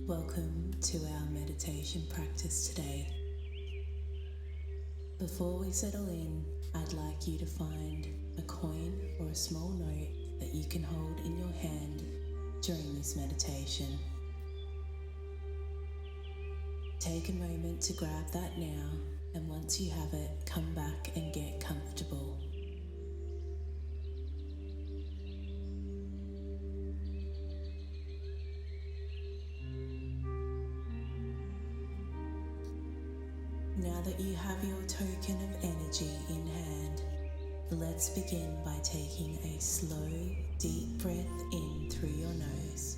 Welcome to our meditation practice today. Before we settle in, I'd like you to find a coin or a small note that you can hold in your hand during this meditation. Take a moment to grab that now, and once you have it, come back and get comfortable. Now that you have your token of energy in hand, let's begin by taking a slow, deep breath in through your nose.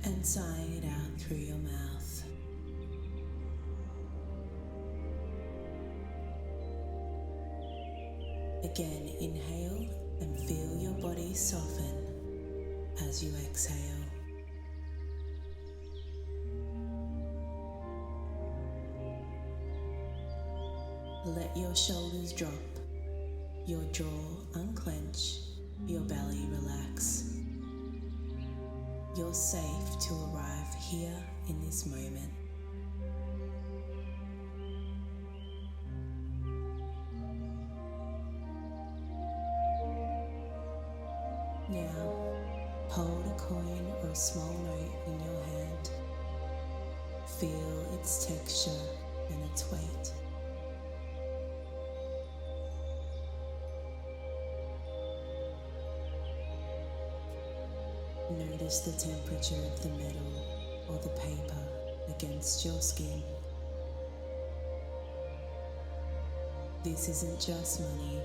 And sighing it out through your mouth. Again, inhale and feel your body soften as you exhale. Let your shoulders drop, your jaw unclench, your belly relax. You're safe to arrive here in this moment. Now, hold a coin or a small note in your hand. Feel its texture and its weight. Notice the temperature of the metal or the paper against your skin. This isn't just money,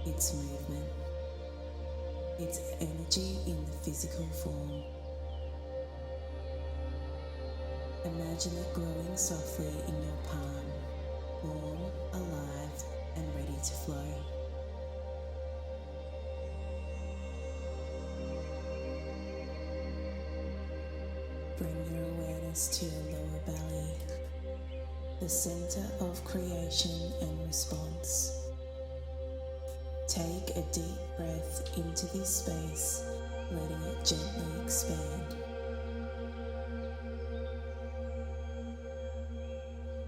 it's movement. It's energy in the physical form. Imagine it glowing softly in your palm, warm, alive, and ready to flow. Bring your awareness to your lower belly, the center of creation and response. Take a deep breath into this space, letting it gently expand.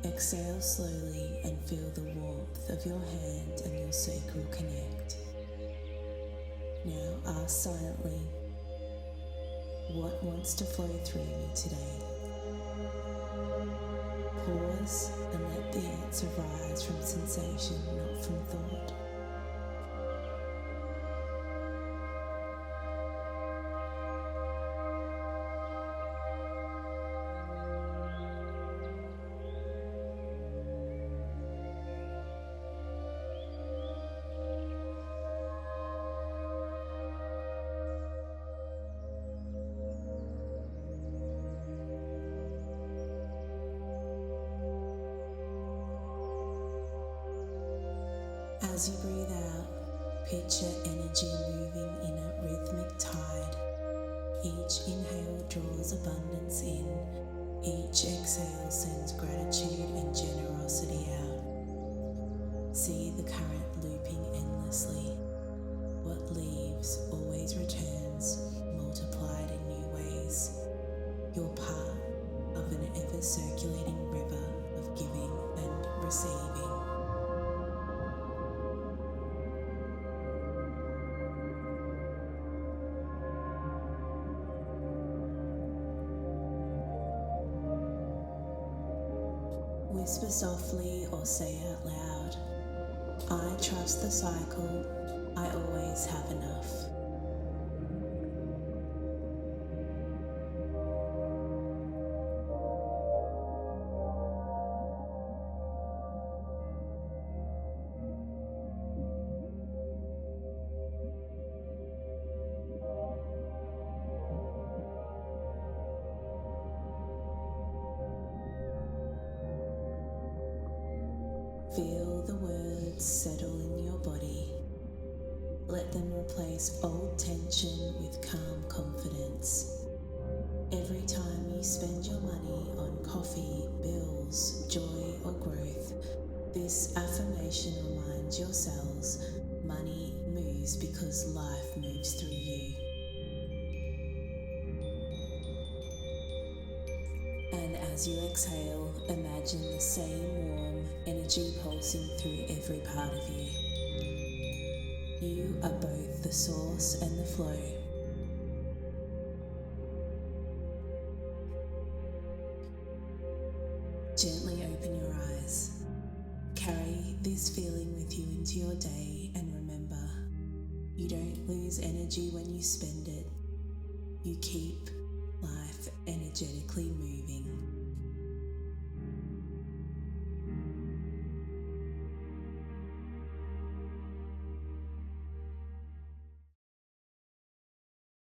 Exhale slowly and feel the warmth of your hand and your sacral connect. Now ask silently, what wants to flow through me today? Pause and let the answer rise from sensation, not from thought. As you breathe out, picture energy moving in a rhythmic tide. Each inhale draws abundance in, each exhale sends gratitude and generosity out. See the current looping endlessly. What leaves always returns, multiplied in new ways. You're part of an ever-circulating river of giving and receiving. Whisper softly or say out loud, I trust the cycle, I always have enough. Feel the words settle in your body. Let them replace old tension with calm confidence. Every time you spend your money on coffee, bills, joy, or growth, this affirmation reminds your cells money moves because life moves through you. And as you exhale, imagine the same warm energy pulsing through every part of you. You are both the source and the flow. Gently open your eyes. Carry this feeling with you into your day, and remember, you don't lose energy when you spend it. You keep life energetically moving.